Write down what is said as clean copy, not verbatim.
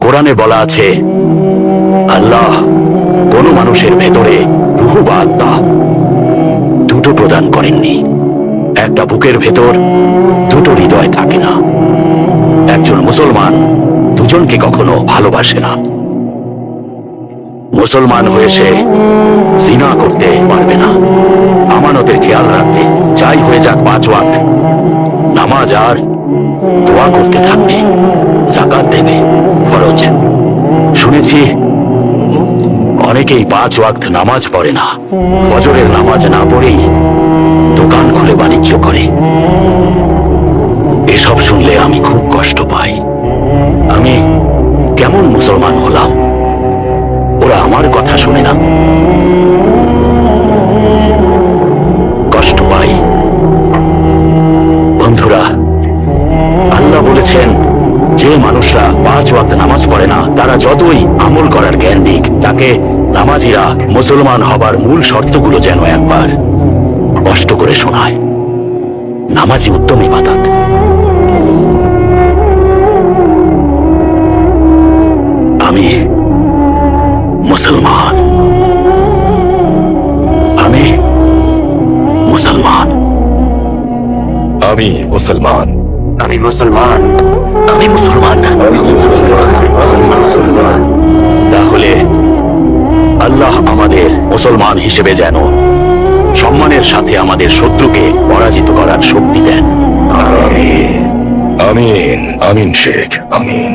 কোরআনে বলা আছে, আল্লাহ কোন মানুষের ভেতরে রূহ বা আত্মা দুটো প্রদান করেননি। একটা বুকের ভেতর দুটো হৃদয় থাকে না। একজন মুসলমান দুজনকে কখনো ভালোবাসে না। মুসলমান হয়ে সে জিনা করতে পারবে না, আমানতের খেয়াল রাখবে, যাই হয়ে যাক 5 ওয়াক্ত নামাজ আর দোয়া করতে থাকবে, যাকাত দেবে, ফরজ। শুনেছি অনেকেই 5 ওয়াক্ত নামাজ পড়ে না, ফজরের নামাজ না পড়েই দোকান খুলে বাণিজ্য করে। এসব শুনলে আমি খুব কষ্ট পাই। আমি কেমন মুসলমান হলাম? ওরা আমার কথা শুনে না, কষ্ট পাই। বন্ধুরা, আল্লাহ বলেছেন যে মানুষরা 5 ওয়াক্ত নামাজ পড়ে না, তারা যতই আমল করার জ্ঞান দিক, তাকে নামাজিরা মুসলমান হবার মূল শর্তগুলো যেন একবার কষ্ট করে শোনায়। নামাজি উত্তম ইবাদত। আমি মুসলমান, আমি মুসলমান, আমি মুসলমান, আমি মুসলমান, আমি মুসলমান। তাহলে আল্লাহ আমাদের মুসলমান হিসেবে যেন সম্মানের সাথে আমাদের শত্রুকে পরাজিত করার শক্তি দেন। আমিন, আমিন শেখ, আমিন।